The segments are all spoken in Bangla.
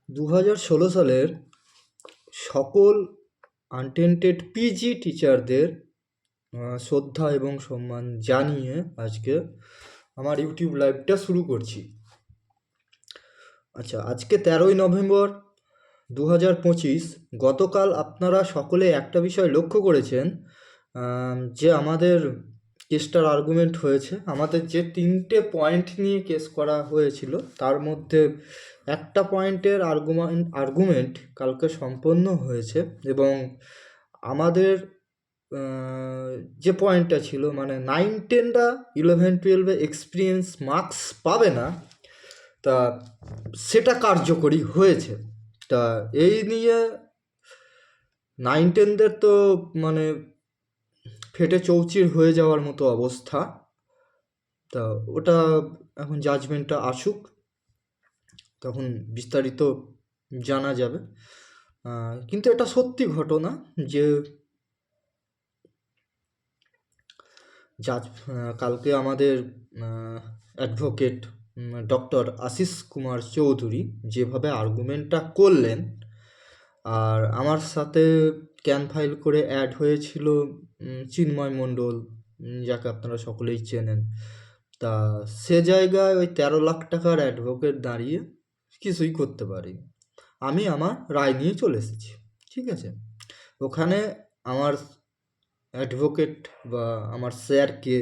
2016 সালের সকল আনটেন্টেড পিজি টিচারদের শ্রদ্ধা এবং সম্মান জানিয়ে আজকে আমার ইউটিউব লাইভটা শুরু করছি। আচ্ছা, আজকে 13ই নভেম্বর 2025। গতকাল আপনারা সকলে একটা বিষয় লক্ষ্য করেছেন, যে আমাদের কেসটার আর্গুমেন্ট হয়েছে। আমাদের যে 3টে পয়েন্ট নিয়ে কেস করা হয়েছিল তার মধ্যে একটা পয়েন্টের আর্গুমেন্ট কালকে সম্পন্ন হয়েছে এবং আমাদের যে পয়েন্টটা ছিল, মানে 9-10টা 11-12 এক্সপিরিয়েন্স মার্কস পাবে না, তা সেটা কার্যকরী হয়েছে। তা এই নিয়ে 9-10দের তো মানে ফেটে চৌচির হয়ে যাওয়ার মতো অবস্থা। তা ওটা এখন জাজমেন্টটা আসুক, তখন বিস্তারিত জানা যাবে। কিন্তু এটা সত্যি ঘটনা যে কালকে আমাদের অ্যাডভোকেট ডক্টর আশিস কুমার চৌধুরী যেভাবে আর্গুমেন্টটা করলেন, আর আমার সাথে ক্যান ফাইল করে অ্যাড হয়েছিল চিন্ময় মণ্ডল, যাকে আপনারা সকলেই চেনেন। তা সে জায়গায় ওই 13 লাখ টাকার অ্যাডভোকেট দাঁড়িয়ে কিছুই করতে পারিনি। আমি আমার রায় নিয়ে চলে এসেছি, ঠিক আছে। ওখানে আমার অ্যাডভোকেট বা আমার স্যারকে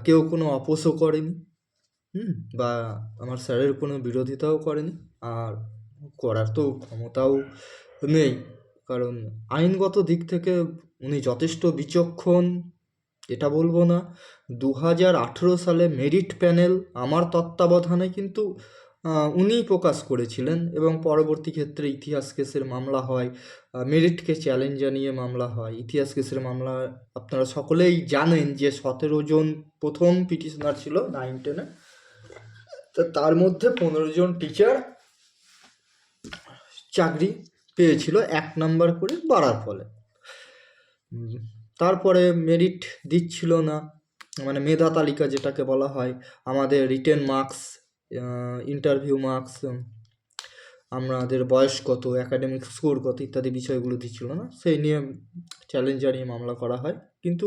কেউ কোনো অপোজও করেনি, বা আমার স্যারের কোনো বিরোধিতাও করেনি, আর করার তো ক্ষমতাও নেই, কারণ আইনগত দিক থেকে উনি যথেষ্ট বিচক্ষণ এটা বলবো না। 2018 সালে মেরিট প্যানেল আমার তত্ত্বাবধানে কিন্তু উনিই প্রকাশ করেছিলেন এবং পরবর্তী ক্ষেত্রে ইতিহাস কেসের মামলা হয়, মেরিটকে চ্যালেঞ্জ জানিয়ে মামলা হয়। ইতিহাস কেসের মামলা আপনারা সকলেই জানেন যে 17 জন প্রথম পিটিশনার ছিল 9-10-এ, তো তার মধ্যে 15 জন টিচার চাকরি পেয়েছিল 1 নাম্বার করে বাড়ার ফলে। তারপরে মেরিট দিচ্ছিল না, মানে মেধা তালিকা যেটাকে বলা হয়, আমাদের রিটেন মার্কস, ইন্টারভিউ মার্কস, আমাদের বয়স কত, অ্যাকাডেমিক স্কোর কত ইত্যাদি বিষয়গুলো দিচ্ছিল না। সেই নিয়ে চ্যালেঞ্জ জানিয়ে মামলা করা হয়, কিন্তু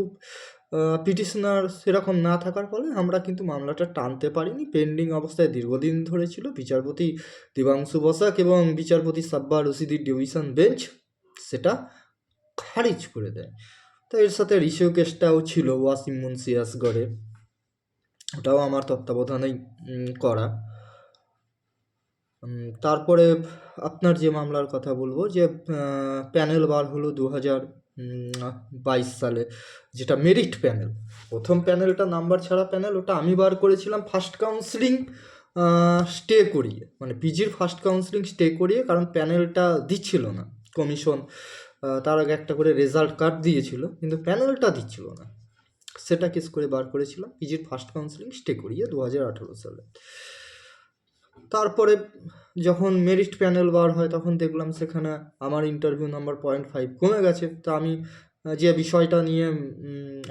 পিটিশনার সেরকম না থাকার ফলে আমরা কিন্তু মামলাটা টানতে পারিনি। পেন্ডিং অবস্থায় দীর্ঘদিন ধরে ছিল। বিচারপতি দেবাংশু বসাক এবং বিচারপতি সাব্বার রশিদির ডিভিশন বেঞ্চ সেটা খারিজ করে দেয়। তো এর সাথে রিসিউ কেসটাও ছিল ওয়াসিম মুন্সিয়াসগড়ে, ওটাও আমার তত্ত্বাবধানেই করা। তারপরে আপনার যে মামলার কথা বলবো, যে প্যানেল বার হলো 2022 সালে, যেটা মেরিট প্যানেল। প্রথম প্যানেলটা নাম্বার ছাড়া প্যানেল, ওটা আমি বার করেছিলাম ফার্স্ট কাউন্সিলিং স্টে করিয়ে, মানে পিজির ফার্স্ট কাউন্সিলিং স্টে করিয়ে, কারণ প্যানেলটা দিচ্ছিল না কমিশন। তার আগে একটা করে রেজাল্ট কার্ড দিয়েছিল, কিন্তু প্যানেলটা দিচ্ছিল না। সেটা কেস করে বার করেছিলাম পিজির ফার্স্ট কাউন্সিলিং স্টে করিয়ে 2018 সালে। তারপরে যখন মেরিট প্যানেল বার হয় তখন দেখলাম সেখানে আমার ইন্টারভিউ নাম্বার 0.5 কমে গেছে। তা আমি যে বিষয়টা নিয়ে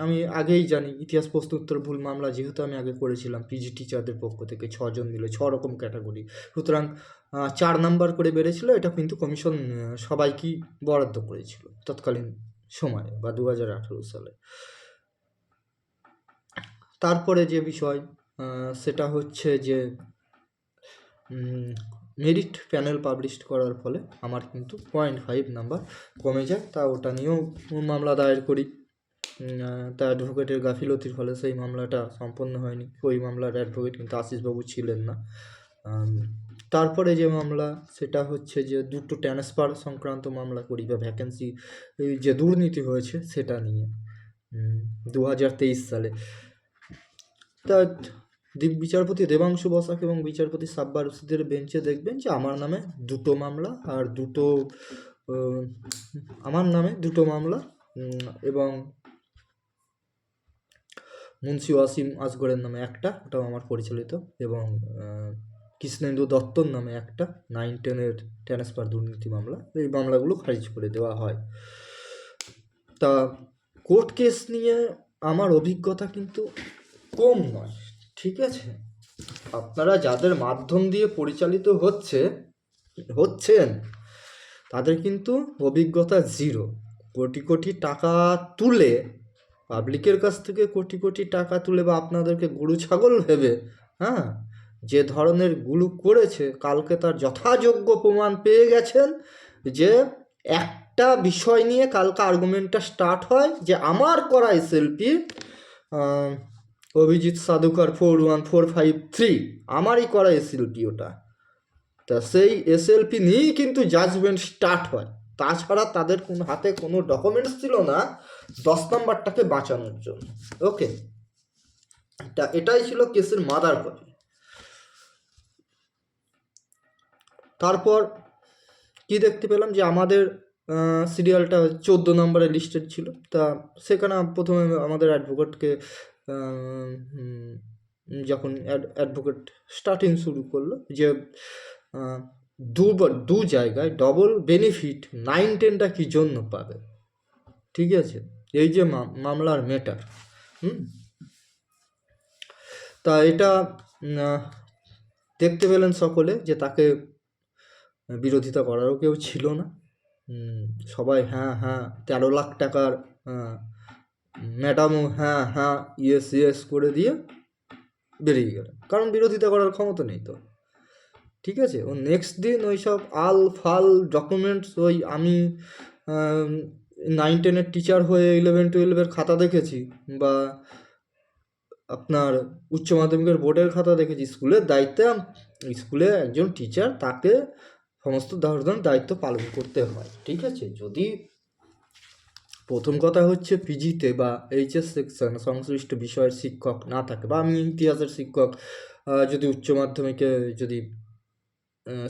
আমি আগেই জানি, ইতিহাস প্রশ্ন উত্তর ভুল মামলা যেহেতু আমি আগে করেছিলাম পিজি টিচারদের পক্ষ থেকে 6 জন মিলে 6 রকম ক্যাটাগরি, সুতরাং 4 নাম্বার করে বেড়েছিল। এটা কিন্তু কমিশন সবাইকেই বরাদ্দ করেছিল তৎকালীন সময়ে বা 2018 সালে। তারপরে যে বিষয় সেটা হচ্ছে যে মেরিট প্যানেল পাবলিশ করার ফলে আমার কিন্তু 0.5 নাম্বার কমে যায়। তা ওটা নিয়েও মামলা দায়ের করি। তা অ্যাডভোকেটের গাফিলতির ফলে সেই মামলাটা সম্পন্ন হয়নি। ওই মামলার অ্যাডভোকেট কিন্তু আশিসবাবু ছিলেন না। তারপরে যে মামলা সেটা হচ্ছে যে 2টো ট্রান্সফার সংক্রান্ত মামলা করি, বা ভ্যাকেন্সি যে দুর্নীতি হয়েছে সেটা নিয়ে 2023 সালে। তা বিচারপতি দেবাংশু বসাক এবং বিচারপতি সাব্বার রশিদের বেঞ্চে দেখবেন যে আমার নামে 2টো মামলা, আর আমার নামে 2টো মামলা, এবং মুন্সি ওয়াসিম আসগরের নামে একটা, ওটাও আমার পরিচালিত, এবং কৃষ্ণেন্দু দত্তর নামে একটা 9-10-এর ট্রান্সফার দুর্নীতি মামলা। এই মামলাগুলো খারিজ করে দেওয়া হয়। তা কোর্ট কেস নিয়ে আমার অভিজ্ঞতা কিন্তু কম নয়, ঠিক আছে। আপনারা যাদের মাধ্যম দিয়ে পরিচালিত হচ্ছে হচ্ছেন তাদের কিন্তু অভিজ্ঞতা জিরো। কোটি কোটি টাকা তুলে, পাবলিকের কাছ থেকে কোটি কোটি টাকা তুলে বা আপনাদেরকে গরু ছাগল ভেবে, হ্যাঁ, যে ধরনের গুলো করেছে, কালকে তার যথাযোগ্য প্রমাণ পেয়ে গেছেন। যে একটা বিষয় নিয়ে কালকে আর্গুমেন্টটা স্টার্ট হয় যে আমার করা এসএলপি অভিজিৎ সাধুকার 41453 আমারই করা এসএলপি ওটা। তা সেই এসএলপি নিয়েই কিন্তু জাজমেন্ট স্টার্ট হয়। তাছাড়া তাদের কোনো হাতে কোনো ডকুমেন্টস ছিল না 10 নম্বরটাকে বাঁচানোর জন্য। ওকে, এটাই ছিল কেসের মাদার কপি। তারপর কি দেখতে পেলাম যে আমাদের সিরিয়ালটা 14 নম্বরে লিস্টেড ছিল। তা সেখানে প্রথমে আমাদের অ্যাডভোকেটকে যখন অ্যাডভোকেট স্টার্টিং শুরু করলো যে দু জায়গায় ডবল বেনিফিট 9-10টা কি জন্য পাবে, ঠিক আছে, এই যে মামলার ম্যাটার। তা এটা দেখতে পেলেন সকলে যে তাকে বিরোধিতা করারও কেউ ছিল না। সবাই হ্যাঁ হ্যাঁ 13 লাখ টাকার ম্যাডামও হ্যাঁ হ্যাঁ ইয়েস ইয়েস করে দিয়ে বেরিয়ে গেল, কারণ বিরোধিতা করার ক্ষমতা নেই তো, ঠিক আছে। ও নেক্সট দিন ওই সব আল ফাল ডকুমেন্টস, ওই আমি 9-10-এর টিচার হয়ে 11-12-এর খাতা দেখেছি, বা আপনার উচ্চ মাধ্যমিকের বোর্ডের খাতা দেখেছি। স্কুলের দায়িত্বে, স্কুলে একজন টিচার, তাকে সমস্ত ধরনের দায়িত্ব পালন করতে হয়, ঠিক আছে। যদি প্রথম কথা হচ্ছে পিজিতে বা এইচএস সেকশন সংশ্লিষ্ট বিষয়ের শিক্ষক না থাকে, বা আমি ইতিহাসের শিক্ষক, যদি উচ্চ মাধ্যমিকে যদি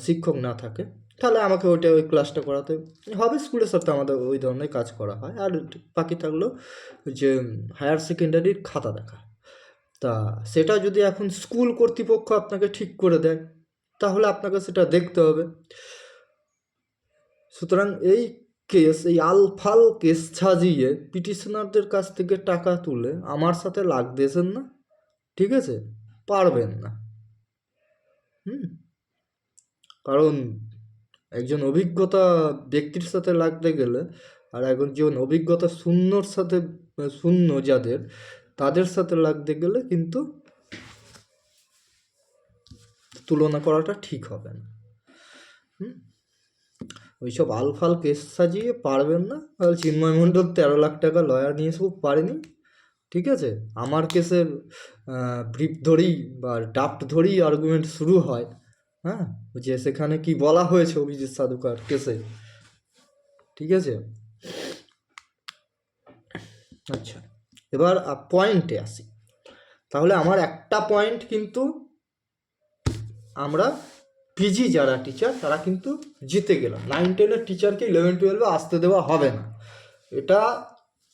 শিক্ষক না থাকে, তাহলে আমাকে ওই ক্লাসটা করাতে হবে। স্কুলের সাথে আমাদের ওই ধরনের কাজ করা হয়। আর বাকি থাকলো যে হায়ার সেকেন্ডারির খাতা দেখা। তা সেটা যদি এখন স্কুল কর্তৃপক্ষ আপনাকে ঠিক করে দেয়, তাহলে আপনাকে সেটা দেখতে হবে। সুতরাং এই কেস, এই আলফাল কেস সাজিয়ে পিটিশনারদের কাছ থেকে টাকা তুলে আমার সাথে লাগতেছেন না, ঠিক আছে, পারবেন না। কারণ একজন অভিজ্ঞতা ব্যক্তির সাথে লাগতে গেলে আর একজন অভিজ্ঞতা শূন্যর সাথে, শূন্য যাদের, তাদের সাথে লাগতে গেলে কিন্তু তুলনা করাটা ঠিক হবে না। ওইসব আলফাল কেস সাজিয়ে পারবেন না। চিন্ময় মণ্ডল 13 লাখ টাকা লয়ার নিয়ে সব পারেনি, ঠিক আছে। আমার কেসের ব্রিফ ধরেই বা ড্রাফট ধরেই আর্গুমেন্ট শুরু হয়, হ্যাঁ, যে সেখানে কি বলা হয়েছে অভিজিৎ সাধুকার কেসে, ঠিক আছে। আচ্ছা, এবার পয়েন্টে আসি। তাহলে আমার একটা পয়েন্ট কিন্তু আমরা পিজি যারা টিচার তারা কিন্তু জিতে গেলাম। 9-10-এর টিচারকে 11-12-এ আসতে দেওয়া হবে না, এটা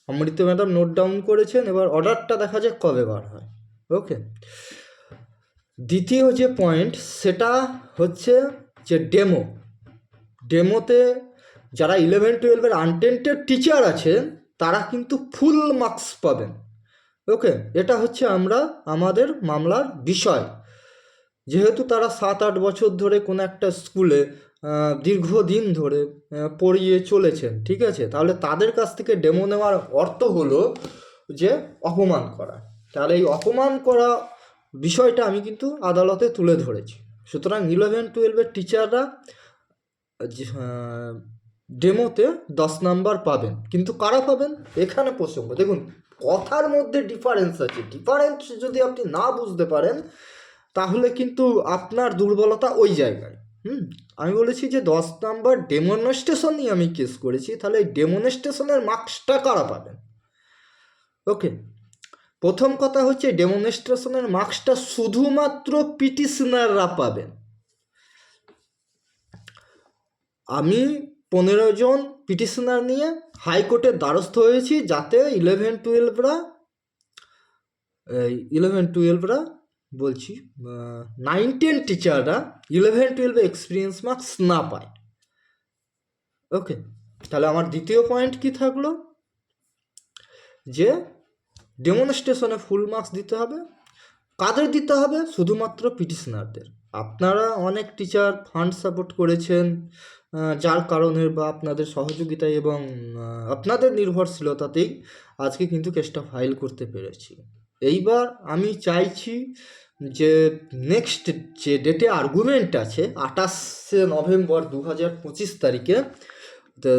অমৃত ম্যাডাম নোট ডাউন করেছেন। এবার অর্ডারটা দেখা যাক কবে বার হয়। ওকে, দ্বিতীয় যে পয়েন্ট সেটা হচ্ছে যে ডেমোতে যারা 11-12-এর আনটেন্টেড টিচার আছেন তারা কিন্তু ফুল মার্কস পাবেন। ওকে, এটা হচ্ছে আমাদের মামলার বিষয়। যেহেতু তারা 7-8 বছর ধরে কোনো একটা স্কুলে দীর্ঘদিন ধরে পড়িয়ে চলেছেন, ঠিক আছে, তাহলে তাদের কাছ থেকে ডেমো নেওয়ার অর্থ হলো যে অপমান করা। তাহলে এই অপমান করা বিষয়টা আমি কিন্তু আদালতে তুলে ধরেছি। সুতরাং 11-12-এর টিচাররা ডেমোতে 10 নাম্বার পাবেন। কিন্তু কারা পাবেন এখানে প্রসঙ্গ, দেখুন কথার মধ্যে ডিফারেন্স আছে। ডিফারেন্স যদি আপনি না বুঝতে পারেন তাহলে কিন্তু আপনার দুর্বলতা ওই জায়গায়। আমি বলেছি যে 10 নাম্বার ডেমনস্ট্রেশন নিয়ে আমি কেস করেছি, তাহলে এই ডেমনস্ট্রেশনের মার্কসটা কারা পাবেন? ওকে, প্রথম কথা হচ্ছে ডেমনস্ট্রেশনের মার্কসটা শুধুমাত্র পিটিশনাররা পাবেন। আমি 15 জন পিটিশনার নিয়ে হাইকোর্টের দ্বারস্থ হয়েছি যাতে 11-12রা বলছি 9-10 টিচাররা 11-12 এক্সপিরিয়েন্স মার্কস না পায়। ওকে, তাহলে আমার দ্বিতীয় পয়েন্ট কি থাকলো, যে ডেমনস্ট্রেশনে ফুল মার্কস দিতে হবে। কাদের দিতে হবে? শুধুমাত্র পিটিশনারদের। আপনারা অনেক টিচার ফান্ড সাপোর্ট করেছেন, যার কারণে বা আপনাদের সহযোগিতায় এবং আপনাদের নির্ভরশীলতাতেই আজকে কিন্তু কেসটা ফাইল করতে পেরেছি। এইবার আমি চাইছি যে নেক্সট যে ডেটে আর্গুমেন্ট আছে 28শে নভেম্বর 2025 তারিখে, তো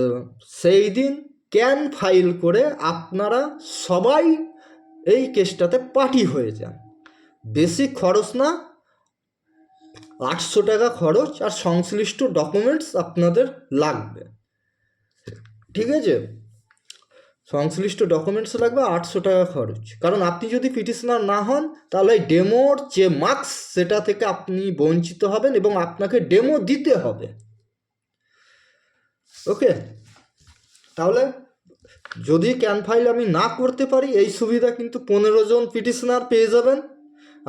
সেই দিন ক্যান ফাইল করে আপনারা সবাই এই কেসটাতে পার্টি হয়ে যান। বেশি খরচ না, 800 টাকা খরচ, আর সংশ্লিষ্ট ডকুমেন্টস আপনাদের লাগবে, ঠিক আছে? সংশ্লিষ্ট ডকুমেন্টস লাগবে, 800 টাকা খরচ। কারণ আপনি যদি পিটিশনার না হন তাহলে ডেমোর যে মার্কস সেটা থেকে আপনি বঞ্চিত হবেন এবং আপনাকে ডেমো দিতে হবে। ওকে, তাহলে যদি ক্যান ফাইল আমি না করতে পারি এই সুবিধা কিন্তু 15 জন পিটিশনার পেয়ে যাবেন।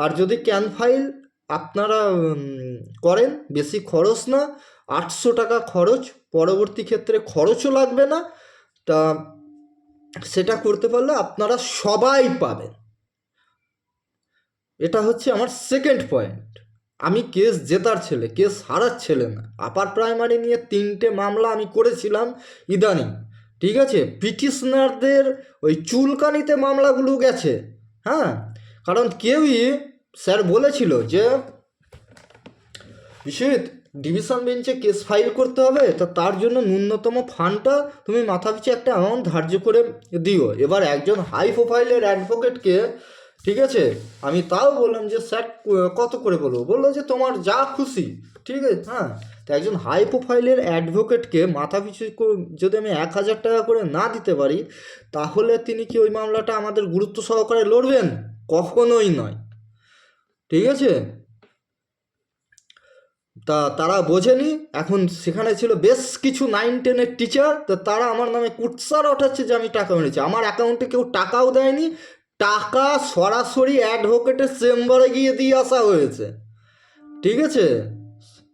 আর যদি ক্যান ফাইল আপনারা করেন, বেশি খরচ না, 800 টাকা খরচ, পরবর্তী ক্ষেত্রে খরচও লাগবে না, তা সেটা করতে পারলে আপনারা সবাই পাবেন। এটা হচ্ছে আমার সেকেন্ড পয়েন্ট। আমি কেস জেতার ছেলে, কেস হারার ছেলে না। আপার প্রাইমারি নিয়ে 3টে মামলা আমি করেছিলাম ইদানিং, ঠিক আছে? পিটিশনারদের ওই চুলকানিতে মামলাগুলো গেছে, হ্যাঁ। কারণ কেউই স্যার বলেছিল যে ইশিত ডিভিশন বেঞ্চে কেস ফাইল করতে হবে, তো তার জন্য ন্যূনতম ফান্ডটা তুমি মাথা পিছু একটা অ্যামাউন্ট ধার্য করে দিও। এবার একজন হাই প্রোফাইলের অ্যাডভোকেটকে, ঠিক আছে, আমি তাও বললাম যে স্যার কত করে বলবো, বললো যে তোমার যা খুশি, ঠিক আছে, হ্যাঁ। তো একজন হাই প্রোফাইলের অ্যাডভোকেটকে মাথা পিছু যদি আমি 1000 টাকা করে না দিতে পারি, তাহলে তিনি কি ওই মামলাটা আমাদের গুরুত্ব সহকারে লড়বেন? কখনোই নয়, ঠিক আছে? তারা বোঝেনি। এখন সেখানে ছিল বেশ কিছু 9-10-এর টিচার, তো তারা আমার নামে কুৎসার ওঠাচ্ছে যে আমি টাকা মেরেছি। আমার অ্যাকাউন্টে কেউ টাকাও দেয়নি, টাকা সরাসরি অ্যাডভোকেটের চেম্বারে গিয়ে দিয়ে আসা হয়েছে, ঠিক আছে?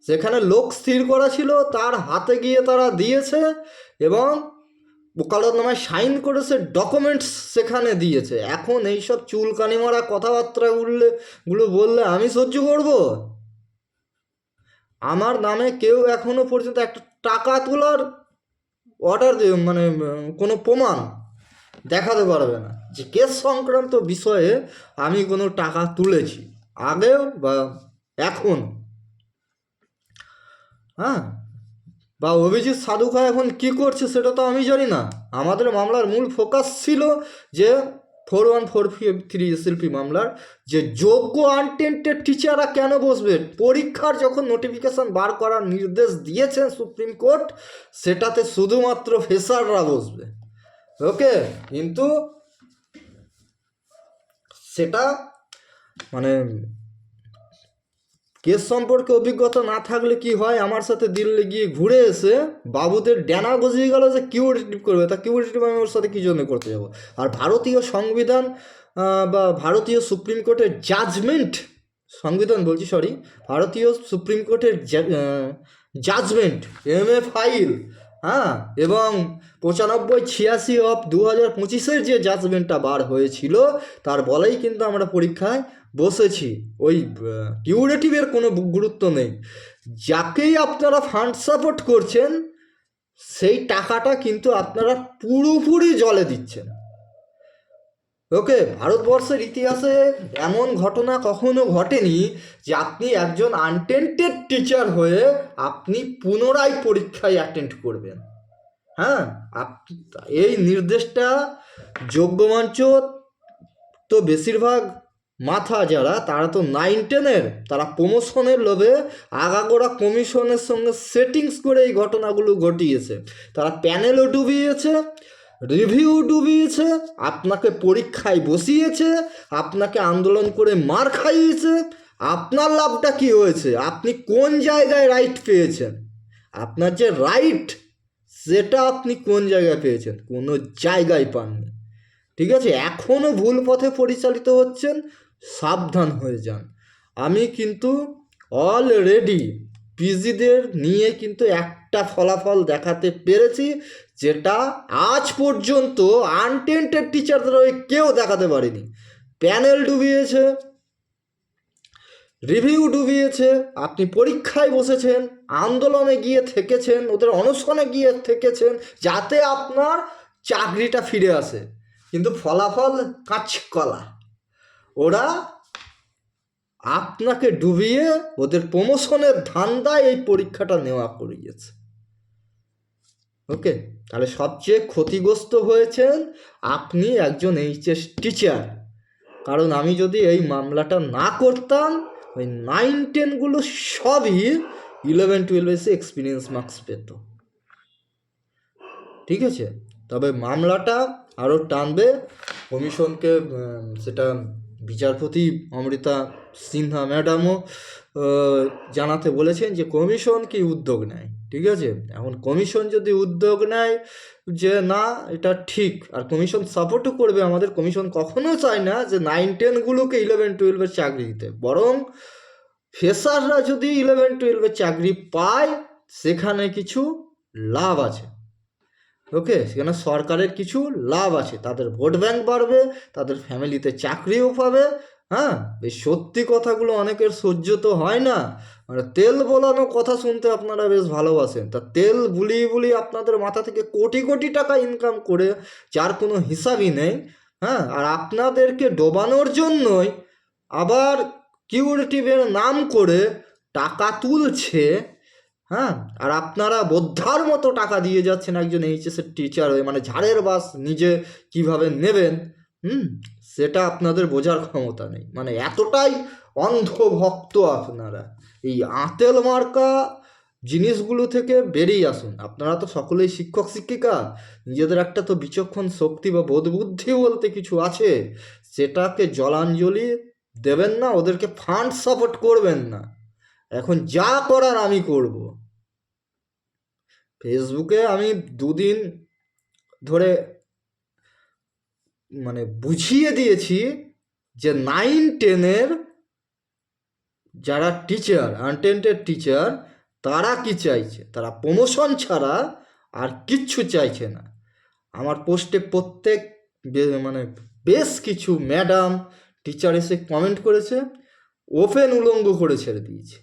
সেখানে লোক স্থির করা ছিল, তার হাতে গিয়ে তারা দিয়েছে এবং ওকালতনামায় সাইন করেছে, ডকুমেন্টস সেখানে দিয়েছে। এখন এইসব চুলকানি মারা কথাবার্তাগুলো বললে আমি সহ্য করবো? আমার নামে কেউ এখনো পর্যন্ত একটা টাকা তোলার অর্ডার মানে কোনো প্রমাণ দেখাতে পারবে না যে কেস সংক্রান্ত বিষয়ে আমি কোনো টাকা তুলেছি আগেও বা এখন, হ্যাঁ। বা অভিজিৎ সাধুখা এখন কি করছে সেটা তো আমি জানি না। আমাদের মামলার মূল ফোকাস ছিল যে 4143 এসএলপি মামলার যে যোগ্য আনটেন্টেড টিচাররা কেন বসবে, পরীক্ষার যখন নোটিফিকেশন বার করার নির্দেশ দিয়েছেন সুপ্রিম কোর্ট, সেটাতে শুধুমাত্র ফ্রেশাররা বসবে। ওকে, কিন্তু সেটা মানে কেস সম্পর্কে অভিজ্ঞতা না থাকলে কি হয়, আমার সাথে দিল্লি গিয়ে ঘুরে এসে বাবুদের ড্যানা গজিয়ে গেল যে কিউরিটিভ করবে, তা কিউরিটিভ আমি ওর সাথে কী জন্য করতে যাবো? আর ভারতীয় সংবিধান বা ভারতীয় সুপ্রিম কোর্টের জাজমেন্ট, সংবিধান বলছি সরি, ভারতীয় সুপ্রিম কোর্টের জাজমেন্ট MA ফাইল, হ্যাঁ, এবং 9586 অফ 2025 যে জাজমেন্টটা বার হয়েছিল তার বলেই কিন্তু আমরা পরীক্ষায় বসেছি। ওই কিউরেটিভের কোনো গুরুত্ব নেই। যাকেই আপনারা ফান্ড সাপোর্ট করছেন সেই টাকাটা কিন্তু আপনারা পুরোপুরি জলে দিচ্ছেন। ওকে, ভারতবর্ষের ইতিহাসে এমন ঘটনা কখনো ঘটেনি যে আপনি একজন আনটেন্টেড টিচার হয়ে আপনি পুনরায় পরীক্ষায় অ্যাটেন্ড করবেন, হ্যাঁ। এই নির্দেশটা যোগ্য মঞ্চ তো বেশিরভাগ মাথা যারা, তারা তো 9-10-এর, তারা প্রমোশনের লোভে আগাগোড়া কমিশনের সঙ্গে সেটিংস করে এই ঘটনাগুলো ঘটিয়েছে। তারা প্যানেলও ডুবিয়েছে, রিভিউ ডুবিয়েছে, আপনাকে পরীক্ষায় বসিয়েছে, আপনাকে আন্দোলন করে মার খাইয়েছে। আপনার লাভটা কি হয়েছে? আপনি কোন জায়গায় রাইট পেয়েছেন? আপনার যে রাইট সেটা আপনি কোন জায়গায় পেয়েছেন? কোনো জায়গায় পাননি, ঠিক আছে? এখনও ভুল পথে পরিচালিত হচ্ছেন, সাবধান হয়ে যান। আমি কিন্তু অলরেডি পিজিদের নিয়ে কিন্তু একটা ফলাফল দেখাতে পেরেছি যেটা আজ পর্যন্ত আনটেন্টেড টিচারদের কেউ দেখাতে পারেনি। প্যানেল ডুবিয়েছে, রিভিউ ডুবিয়েছে, আপনি পরীক্ষায় বসেছেন, আন্দোলনে গিয়ে থেকেছেন, ওদের অনশনে গিয়ে থেকেছেন যাতে আপনার চাকরিটা ফিরে আসে, কিন্তু ফলাফল কাঁচকলা। ওরা আপনাকে ডুবিয়ে ওদের প্রমোশনের ধান্দায় এই পরীক্ষাটা নেওয়া করিয়েছে। ওকে, তাহলে সবচেয়ে ক্ষতিগ্রস্ত হয়েছেন আপনি, একজন এইচএস টিচার। কারণ আমি যদি এই মামলাটা না করতাম, ওই 9-10গুলো সবই 11-12 এসে এক্সপিরিয়েন্স মার্কস পেত। ঠিক আছে, তবে মামলাটা আরও টানবে কমিশনকে, সেটা বিচারপতি অমৃতা সিনহা ম্যাডামও জানাতে বলেছেন যে কমিশন কি উদ্যোগ নেয়। ঠিক আছে, এখন কমিশন যদি উদ্যোগ নেয় যে না এটা ঠিক, আর কমিশন সাপোর্টও করবে আমাদের, কমিশন কখনো চায় না যে 9-10গুলোকে 11-12-এর চাকরি দিতে, বরং ফ্রেশাররা যদি 11-12-এর চাকরি পায় সেখানে কিছু লাভ আছে। ওকে, সেখানে সরকারের কিছু লাভ আছে, তাদের ভোট ব্যাংক বাড়বে, তাদের ফ্যামিলিতে চাকরিও পাবে। হ্যাঁ, এই সত্যি কথাগুলো অনেকের সহ্য তো হয় না, মানে তেল বোলানো কথা শুনতে আপনারা বেশ ভালোবাসেন, তা তেল বুলিয়ে বুলিয়ে আপনাদের মাথা থেকে কোটি কোটি টাকা ইনকাম করে যার কোনো হিসাবই নেই। হ্যাঁ, আর আপনাদেরকে ডোবানোর জন্যই আবার কিউরেটিভের নাম করে টাকা তুলছে। হ্যাঁ, আর আপনারা বোদ্ধার মতো টাকা দিয়ে যাচ্ছেন একজন এইচএসের টিচার হয়ে, মানে ঝাড়ের বাস নিজে কিভাবে নেবেন সেটা আপনাদের বোঝার ক্ষমতা নেই, মানে এতটাই অন্ধভক্ত আপনারা। এই আঁতেল মার্কা জিনিসগুলো থেকে বেরিয়ে আসুন। আপনারা তো সকলেই শিক্ষক শিক্ষিকা, নিজেদের একটা তো বিচক্ষণ শক্তি বা বোধবুদ্ধি বলতে কিছু আছে, সেটাকে জলাঞ্জলি দেবেন না, ওদেরকে ফান্ড সাপোর্ট করবেন না। এখন যা করার আমি করব। ফেসবুকে আমি 2 দিন ধরে মানে বুঝিয়ে দিয়েছি যে 9-10-এর যারা টিচার, আনটেন্টেড টিচার, তারা কি চাইছে, তারা প্রমোশন ছাড়া আর কিচ্ছু চাইছে না। আমার পোস্টে প্রত্যেক মানে বেশ কিছু ম্যাডাম টিচার এসে কমেন্ট করেছে, ওপেন উলঙ্গ করে ছেড়ে দিয়েছে।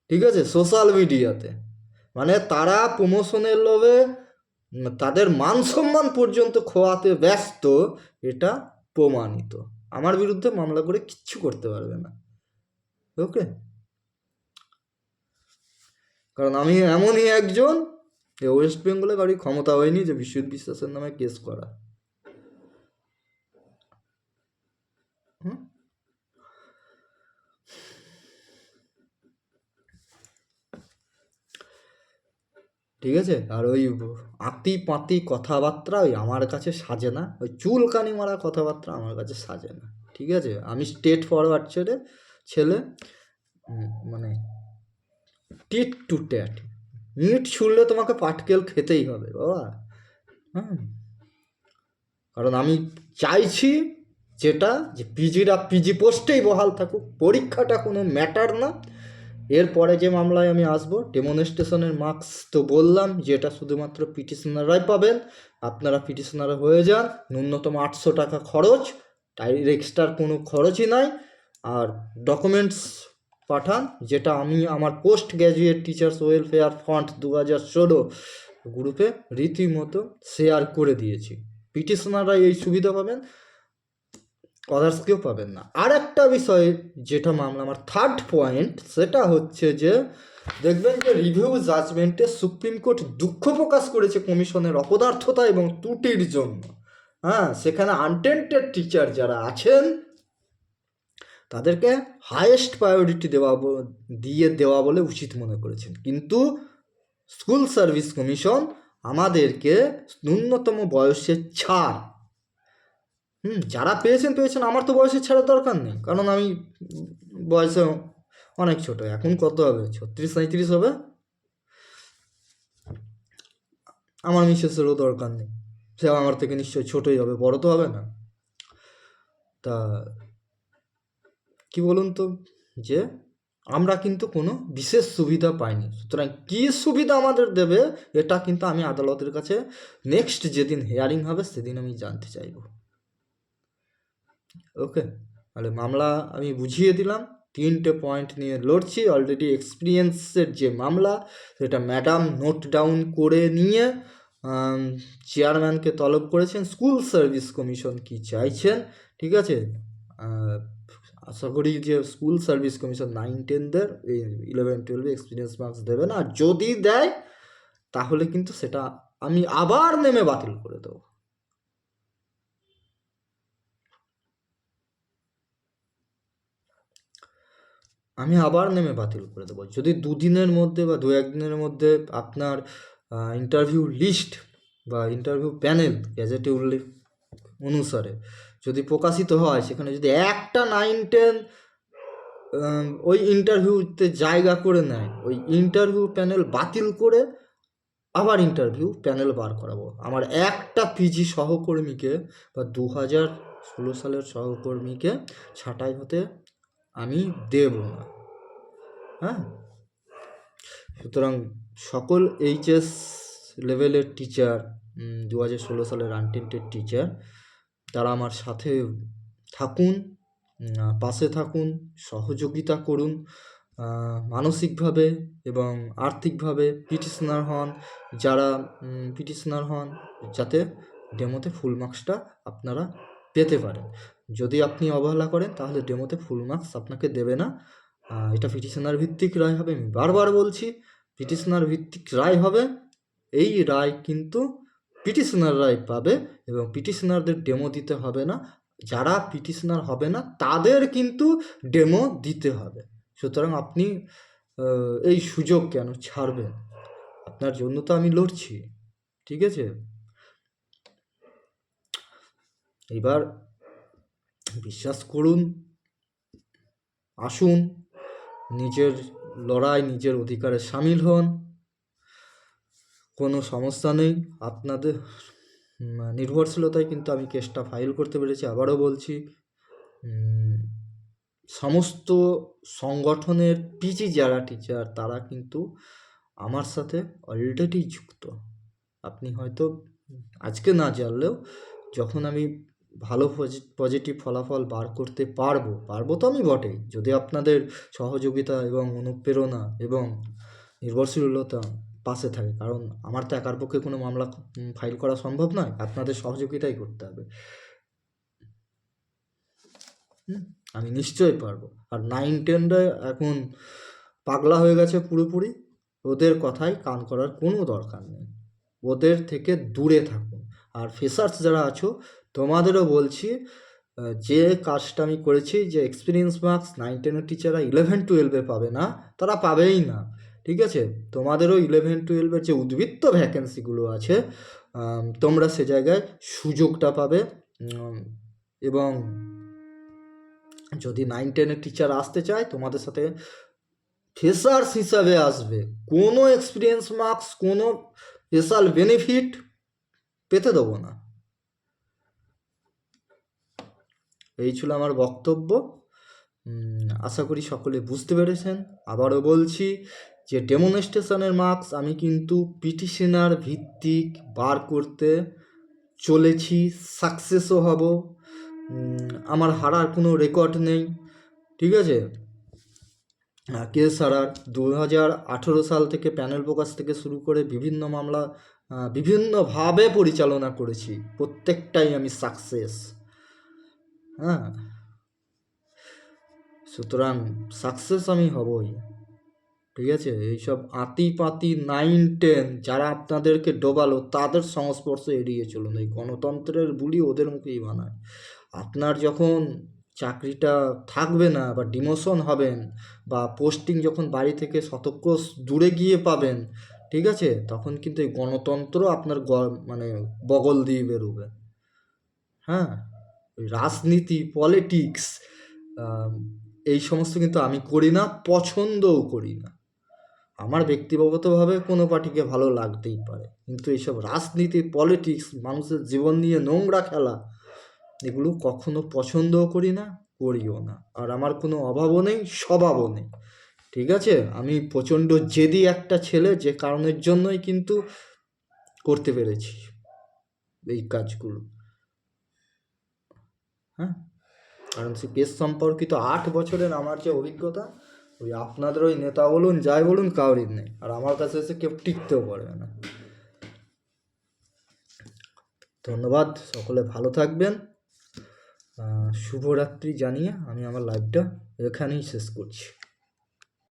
ঠিক আছে, সোশ্যাল মিডিয়াতে, মানে তারা প্রমোশনের লোভে তাদের মান সম্মান পর্যন্ত খোয়াতে ব্যস্ত, এটা প্রমাণিত। আমার বিরুদ্ধে মামলা করে কিচ্ছু করতে পারবে না। ওকে, কারণ আমি এমনই একজন, ওয়েস্ট বেঙ্গলে কারোর ক্ষমতা হয়নি যে বিশ্বজিৎ বিশ্বাসের নামে কেস করা। ঠিক আছে, আর ওই আঁতি পাতি কথাবার্তা ওই আমার কাছে সাজে না, ওই চুলকানি মারা কথাবার্তা আমার কাছে সাজে না। ঠিক আছে, আমি স্ট্রেট ফরওয়ার্ড ছেলে, মানে টিট টু ট্যাট, ইট ছুড়লে তোমাকে পাটকেল খেতেই হবে বাবা। হ্যাঁ, কারণ আমি চাইছি যেটা, যে পিজিরা পিজি পোস্টেই বহাল থাকুক, পরীক্ষাটা কোনো ম্যাটার না। এরপরে যে মামলায় আমি আসবো, ডেমনস্ট্রেশনের মার্কস তো বললাম যে এটা শুধুমাত্র পিটিশনাররাই পাবেন, আপনারা পিটিশনার হয়ে যান, ন্যূনতম 800 টাকা খরচ, এক্সট্রার কোনো খরচই নাই। আর ডকুমেন্টস পাঠান, যেটা আমি আমার post graduate teachers welfare fund 2016 গ্রুপে রীতিমতো শেয়ার করে দিয়েছি। পিটিশনাররা এই সুবিধা পাবেন, আদার্স কেউ পাবেন না। আর একটা বিষয় যেটা মামলা, আমার থার্ড পয়েন্ট, সেটা হচ্ছে যে দেখবেন যে রিভিউ জাজমেন্টে সুপ্রিম কোর্ট দুঃখ প্রকাশ করেছে কমিশনের অপদার্থতা এবং ত্রুটির জন্য। হ্যাঁ, সেখানে আনটেন্টেড টিচার যারা আছেন তাদেরকে হায়েস্ট প্রায়োরিটি দেওয়া বলে উচিত মনে করেছেন, কিন্তু স্কুল সার্ভিস কমিশন আমাদেরকে ন্যূনতম বয়সের ছাড়, যারা পেয়েছেন, আমার তো বয়সের ছাড়ার দরকার নেই, কারণ আমি বয়সে অনেক ছোট। এখন কত হবে, 36-37 হবে, আমার মিসেসেরও দরকার নেই, সে আমার থেকে নিশ্চয়ই ছোটই হবে, বড় তো হবে না। তা কি বলুন তো, যে আমরা কিন্তু কোনো বিশেষ সুবিধা পাইনি, সুতরাং কী সুবিধা আমাদের দেবে এটা কিন্তু আমি আদালতের কাছে নেক্সট যেদিন হিয়ারিং হবে সেদিন আমি জানতে চাইব। ওকে। তাহলে মামলা আমি বুঝিয়ে দিলাম, 3টে পয়েন্ট নিয়ে লড়ছি। অলরেডি এক্সপিরিয়েন্সের যে মামলা সেটা ম্যাডাম নোট ডাউন করে নিয়ে চেয়ারম্যানকে তলব করেছেন। স্কুল সার্ভিস কমিশন কি চাইছেন, ঠিক আছে? আশা করি যে স্কুল সার্ভিস কমিশন 9-10দের 11-12 এক্সপিরিয়েন্স মার্কস দেবে না, আর যদি দেয় তাহলে কিন্তু সেটা আমি আবার নেমে বাতিল করে দেবো। আমি আবার নেমে বাতিল করে দেবো যদি 2 দিনের মধ্যে বা 2-1 দিনের মধ্যে আপনার ইন্টারভিউ লিস্ট বা ইন্টারভিউ প্যানেল গ্যাজেটে উল্লেখ অনুসারে যদি প্রকাশিত হয়, সেখানে যদি একটা 9-10 ওই ইন্টারভিউতে জায়গা করে নেয়, ওই ইন্টারভিউ প্যানেল বাতিল করে আবার ইন্টারভিউ প্যানেল বার করাবো। আমার একটা পিজি সহকর্মীকে বা 2016 সালের সহকর্মীকে ছাঁটাই হতে আমি দেব না। হ্যাঁ, সুতরাং সকল এইচএস লেভেলের টিচার, 2016 সালের আনটেন্টেড টিচার, তারা আমার সাথে থাকুন, পাশে থাকুন, সহযোগিতা করুন, মানসিকভাবে এবং আর্থিকভাবে পিটিশনার হন। যারা পিটিশনার হন, যাতে ডেমোতে ফুল মার্কসটা আপনারা পেতে পারেন। যদি আপনি অবহেলা করেন তাহলে ডেমোতে ফুল মার্কস আপনাকে দেবে না। এটা পিটিশনার ভিত্তিক রায় হবে, আমি বারবার বলছি, পিটিশনার ভিত্তিক রায় হবে। এই রায় কিন্তু পিটিশনার রায় পাবে এবং পিটিশনারদের ডেমো দিতে হবে না। যারা পিটিশনার হবে না তাদের কিন্তু ডেমো দিতে হবে। সুতরাং আপনি এই সুযোগ কেন ছাড়বেন? আপনার জন্য তো আমি লড়ছি, ঠিক আছে? এবার বিশ্বাস করুন, আসুন, নিজের লড়াই, নিজের অধিকারে সামিল হন। কোনো সমস্যা নেই। আপনাদের নির্ভরশীলতায় কিন্তু আমি কেসটা ফাইল করতে পেরেছি। আবারও বলছি, সমস্ত সংগঠনের পিজি যারা টিচার, তারা কিন্তু আমার সাথে অলরেডি যুক্ত। আপনি হয়তো আজকে না জানলেও যখন আমি ভালো পজিটিভ ফলাফল বার করতে পারবো তো আমি বটেই, যদি আপনাদের সহযোগিতা এবং অনুপ্রেরণা এবং নির্ভরশীলতা পাশে থাকে। কারণ আমার তো একার পক্ষে কোনো মামলা ফাইল করা সম্ভব নয়, আপনাদের সহযোগিতাই করতে হবে। আমি নিশ্চয়ই পারবো। আর 9-10রা এখন পাগলা হয়ে গেছে পুরোপুরি, ওদের কথায় কান করার কোনো দরকার নেই, ওদের থেকে দূরে থাকুন। আর ফ্রেশার্স যারা আছো, তোমাদেরও বলছি, যে কাজটা আমি করেছি, যে এক্সপিরিয়েন্স মার্কস 9-10এর টিচাররা 11-12-এ পাবে না, তারা পাবেই না, ঠিক আছে? তোমাদেরও 11-12-এর যে উদ্বৃত্ত ভ্যাকেন্সিগুলো আছে, তোমরা সে জায়গায় সুযোগটা পাবে। এবং যদি 9-10-এর টিচার আসতে চায়, তোমাদের সাথে ফ্রেশার্স হিসাবে আসবে, কোনো এক্সপিরিয়েন্স মার্কস, কোনো স্পেশাল বেনিফিট পেতে দেবো না। এই ছিল আমার বক্তব্য। আশা করি সকলে বুঝতে পেরেছেন। আবারও বলছি যে ডেমনস্ট্রেশনের মার্কস আমি কিন্তু পিটিশনার ভিত্তিক বার করতে চলেছি, সাকসেসও হব। আমার হারার কোনো রেকর্ড নেই, ঠিক আছে? কেস হারার 2018 সাল থেকে প্যানেল প্রকাশ থেকে শুরু করে বিভিন্ন মামলা বিভিন্নভাবে পরিচালনা করেছি, প্রত্যেকটাই আমি সাকসেস। হ্যাঁ, সুতরাং সাকসেস আমি হবই, ঠিক আছে? এইসব আতিপাতি 9-10 যারা আপনাদেরকে ডোবালো, তাদের সংস্পর্শে এড়িয়ে চলুন। এই গণতন্ত্রের বুলি ওদের মুখেই বানায়। আপনার যখন চাকরিটা থাকবে না বা ডিমোশন হবেন বা পোস্টিং যখন বাড়ি থেকে শতক্রোশ দূরে গিয়ে পাবেন, ঠিক আছে, তখন কিন্তু এই গণতন্ত্র আপনার মানে বগল দিয়ে বেরোবে। হ্যাঁ, রাজনীতি, পলিটিক্স, এই সমস্ত কিন্তু আমি করি না, পছন্দও করি না। আমার ব্যক্তিগতভাবে কোনো পার্টিকে ভালো লাগতেই পারে, কিন্তু এইসব রাজনীতি, পলিটিক্স, মানুষের জীবন নিয়ে নোংরা খেলা, এগুলো কখনো পছন্দও করি না, করিও না। আর আমার কোনো অভাবও নেই, স্বভাবও নেই, ঠিক আছে? আমি প্রচণ্ড জেদি একটা ছেলে, যে কারণের জন্যই কিন্তু করতে পেরেছি এই কাজগুলো। হ্যাঁ, কারণ সেই কেস সম্পর্কিত 8 বছরের আমার যে অভিজ্ঞতা, ওই আপনাদের ওই নেতা বলুন যাই বলুন কাউরই নেই, আর আমার কাছে এসে কেউ টিকতেও পারবে না। ধন্যবাদ, সকলে ভালো থাকবেন। শুভরাত্রি জানিয়ে আমি আমার লাইভটা এখানেই শেষ করছি।